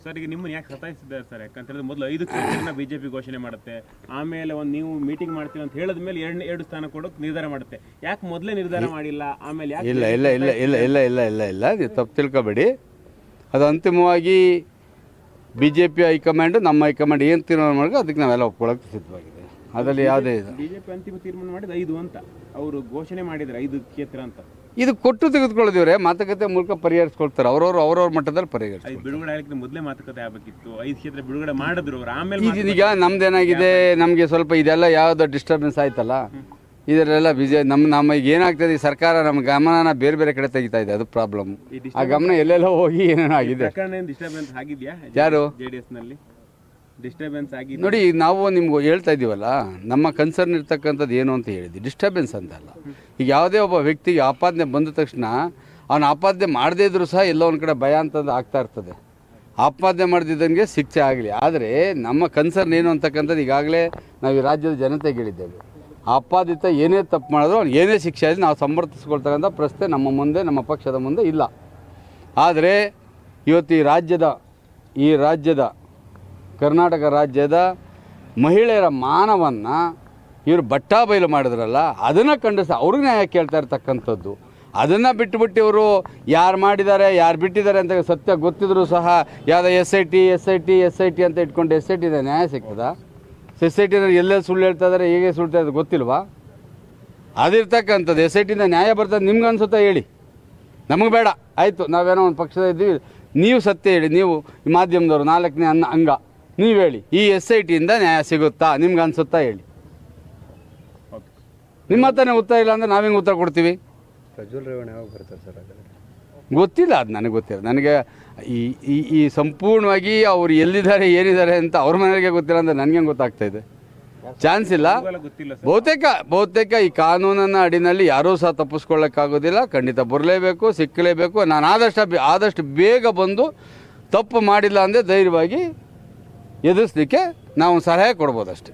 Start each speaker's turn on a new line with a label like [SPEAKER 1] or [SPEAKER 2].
[SPEAKER 1] Sir ಈಗ ನಿಮ್ಮನ್ನು ಯಾಕೆ ಸತಾಯಿಸಿದ್ದಾರೆ ಸರ್? ಯಾಕಂತೇಳಿದ್ರೆ ಮೊದಲು 5 ಕ್ಷೇತ್ರನ ಬಿಜೆಪಿ ಘೋಷಣೆ ಮಾಡುತ್ತೆ, ಆಮೇಲೆ ಒಂದು ನೀವು ಮೀಟಿಂಗ್ ಮಾಡ್ತೀವಿ ಅಂತ ಹೇಳಿದ ಮೇಲೆ ಎರಡು ಸ್ಥಾನ ಕೊಡೋಕೆ ನಿರ್ಧಾರ ಮಾಡುತ್ತೆ. ಯಾಕೆ ಮೊದಲೇ ನಿರ್ಧಾರ ಮಾಡಿಲ್ಲ? ಆಮೇಲೆ ಯಾಕೆ?
[SPEAKER 2] ಇಲ್ಲ ಇಲ್ಲ ಇಲ್ಲ ಇಲ್ಲ ಇಲ್ಲ ಇಲ್ಲ ಇಲ್ಲ ಇಲ್ಲ ನೀವು ತಪ್ಪು ತಿಳ್ಕೊಬೇಡಿ. ಅದು ಅಂತಿಮವಾಗಿ BJP ಹೈಕಮಾಂಡ್ ನಮ್ಮ ಹೈಕಮಾಂಡ್ ಏನು ತೀರ್ಮಾನ ಮಾಡಿದ್ರೆ ಅದಕ್ಕೆ ನಾವೆಲ್ಲ ಒಪ್ಕೊಳ್ಳೋಕೆ ಸಿದ್ಧವಾಗಿದೆ. ಅದರಲ್ಲಿ ಯಾವುದೇ ಇದು
[SPEAKER 1] ಬಿಜೆಪಿ ಅಂತಿಮ ತೀರ್ಮಾನ ಮಾಡಿದ 5 ಅಂತ ಅವರು ಘೋಷಣೆ ಮಾಡಿದ್ದಾರೆ, 5 ಕ್ಷೇತ್ರ ಅಂತ.
[SPEAKER 2] ಇದು ಕೊಟ್ಟು ತೆಗೆದುಕೊಳ್ಳೋದಿವ್ರೆ ಮಾತುಕತೆ ಮೂಲಕ ಪರಿಹರಿಸ್ಕೊಳ್ತಾರೆ. ಅವ್ರವ್ರ ಮಟ್ಟದಲ್ಲಿ ಪರಿಹರಿಸ್ತಾರೆ.
[SPEAKER 1] ಬಿಡುಗಡೆ ಆಗಲಿಕ್ಕೆ ಮೊದಲೇ ಮಾತುಕತೆ ಆಗಬೇಕಿತ್ತು. 5 ಕ್ಷೇತ್ರ ಬಿಡುಗಡೆ ಮಾಡಿದ್ರು ಅವರು, ಆಮೇಲೆ
[SPEAKER 2] ಈಗ ನಮ್ದೇನಾಗಿದೆ, ನಮಗೆ ಸ್ವಲ್ಪ ಇದೆಲ್ಲ ಯಾವುದೋ ಡಿಸ್ಟರ್ಬೆನ್ಸ್ ಆಯ್ತಲ್ಲ, ಇದರೆಲ್ಲ ನಮಗೆ ಏನಾಗ್ತದೆ, ಈ ಸರ್ಕಾರ ನಮ್ಮ ಗಮನನ ಬೇರೆ ಬೇರೆ ಕಡೆ ತೆಗಿತಾ ಇದೆ. ಅದು ಪ್ರಾಬ್ಲಮ್. ಆ ಗಮನ ಎಲ್ಲೆಲ್ಲೋ ಹೋಗಿ ಏನೇನೋ ಆಗಿದೆ.
[SPEAKER 1] ಡಿಸ್ಟರ್ಬೆನ್ಸ್ ಆಗಿದೆಯಾ
[SPEAKER 2] ಯಾರು
[SPEAKER 1] JDS ನಲ್ಲಿ ಡಿಸ್ಟರ್ಬೆನ್ಸ್ ಆಗಿದೆ?
[SPEAKER 2] ನೋಡಿ, ನಾವು ನಿಮ್ಗೆ ಹೇಳ್ತಾ ಇದ್ದೀವಲ್ಲ, ನಮ್ಮ ಕನ್ಸರ್ನ್ ಇರ್ತಕ್ಕಂಥದ್ದು ಏನು ಅಂತ ಹೇಳಿದ್ವಿ, ಡಿಸ್ಟರ್ಬೆನ್ಸ್ ಅಂತಲ್ಲ. ಈಗ ಯಾವುದೇ ಒಬ್ಬ ವ್ಯಕ್ತಿಗೆ ಆಪಾದನೆ ಬಂದ ತಕ್ಷಣ ಅವನು ಆಪಾದನೆ ಮಾಡದೇ ಇದ್ರೂ ಸಹ ಎಲ್ಲೋ ಒಂದು ಕಡೆ ಭಯ ಅಂತಂದು ಆಗ್ತಾ ಇರ್ತದೆ. ಆಪಾದನೆ ಮಾಡದಿದ್ದಂಗೆ ಶಿಕ್ಷೆ ಆಗಲಿ. ಆದರೆ ನಮ್ಮ ಕನ್ಸರ್ನ್ ಏನು ಅಂತಕ್ಕಂಥದ್ದು ಈಗಾಗಲೇ ನಾವು ಈ ರಾಜ್ಯದ ಜನತೆಗೆ ಹೇಳಿದ್ದೇವೆ. ಆಪಾದಿತ ಏನೇ ತಪ್ಪು ಮಾಡಿದ್ರು ಅವ್ನು ಏನೇ ಶಿಕ್ಷೆ ಆಗಿ ನಾವು ಸಮರ್ಥಿಸ್ಕೊಳ್ತಕ್ಕಂಥ ಪ್ರಶ್ನೆ ನಮ್ಮ ಮುಂದೆ, ನಮ್ಮ ಪಕ್ಷದ ಮುಂದೆ ಇಲ್ಲ. ಆದರೆ ಇವತ್ತು ಈ ರಾಜ್ಯದ ಕರ್ನಾಟಕ ರಾಜ್ಯದ ಮಹಿಳೆಯರ ಮಾನವನ್ನು ಇವರು ಬೈಲು ಮಾಡಿದ್ರಲ್ಲ, ಅದನ್ನು ಖಂಡಿಸಿ ಅವ್ರಿಗೆ ನ್ಯಾಯ ಕೇಳ್ತಾ ಇರ್ತಕ್ಕಂಥದ್ದು. ಅದನ್ನು ಬಿಟ್ಟುಬಿಟ್ಟು ಇವರು ಯಾರು ಮಾಡಿದ್ದಾರೆ ಯಾರು ಬಿಟ್ಟಿದ್ದಾರೆ ಅಂತ ಸತ್ಯ ಗೊತ್ತಿದ್ರು ಸಹ ಯಾವುದೋ SIT ಅಂತ ಇಟ್ಕೊಂಡು SIT ನ್ಯಾಯ ಸಿಗ್ತದಾ? SITನಲ್ಲಿ ಎಲ್ಲೆಲ್ಲಿ ಸುಳ್ಳು ಹೇಳ್ತಾ ಇದ್ದಾರೆ, ಹೇಗೆ ಸುಳ್ಳು ಹೇಳ್ತಾರೆ ಗೊತ್ತಿಲ್ವಾ? ಅದಿರ್ತಕ್ಕಂಥದ್ದು SITಯಿಂದ ನ್ಯಾಯ ಬರ್ತದೆ ನಿಮ್ಗೆ ಅನ್ಸುತ್ತಾ? ಹೇಳಿ, ನಮಗೆ ಬೇಡ. ಆಯಿತು, ನಾವೇನೋ ಒಂದು ಪಕ್ಷದ ಇದ್ದೀವಿ, ನೀವು ಸತ್ಯ ಹೇಳಿ. ನೀವು ಮಾಧ್ಯಮದವರು 4ನೇ ಅಂಗ, ನೀವು ಹೇಳಿ, ಈ SITಯಿಂದ ನ್ಯಾಯ ಸಿಗುತ್ತಾ ನಿಮ್ಗೆ ಅನ್ಸುತ್ತಾ? ಹೇಳಿ. ನಿಮ್ಮ ಹತ್ರನೇ ಉತ್ತರ ಇಲ್ಲ ಅಂದರೆ ನಾವೇನು ಉತ್ತರ ಕೊಡ್ತೀವಿ?
[SPEAKER 3] ಪ್ರಜ್ವಲ್ ರೇವಣ್ಣ ಯಾವಾಗ ಬರ್ತಾರೆ ಸರ್?
[SPEAKER 2] ಗೊತ್ತಿಲ್ಲ, ಅದು ನನಗೆ ಗೊತ್ತಿಲ್ಲ. ನನಗೆ ಈ ಸಂಪೂರ್ಣವಾಗಿ ಅವ್ರು ಎಲ್ಲಿದ್ದಾರೆ ಏನಿದ್ದಾರೆ ಅಂತ ಅವ್ರ ಮನೆಗೆ ಗೊತ್ತಿಲ್ಲ ಅಂದರೆ ನನಗೆ ಗೊತ್ತಾಗ್ತಾ ಇದೆ. ಚಾನ್ಸ್ ಇಲ್ಲ. ಬಹುತೇಕ ಈ ಕಾನೂನನ್ನ ಅಡಿನಲ್ಲಿ ಯಾರೂ ಸಹ ತಪ್ಪಿಸ್ಕೊಳ್ಳೋಕ್ಕಾಗೋದಿಲ್ಲ. ಖಂಡಿತ ಬರಲೇಬೇಕು, ಸಿಕ್ಕಲೇಬೇಕು. ನಾನು ಆದಷ್ಟು ಬೇಗ ಬಂದು ತಪ್ಪು ಮಾಡಿಲ್ಲ ಅಂದರೆ ಧೈರ್ಯವಾಗಿ ಎದುರಿಸಲಿಕ್ಕೆ ನಾವು ಸಲಹೆ ಕೊಡ್ಬೋದು ಅಷ್ಟೇ.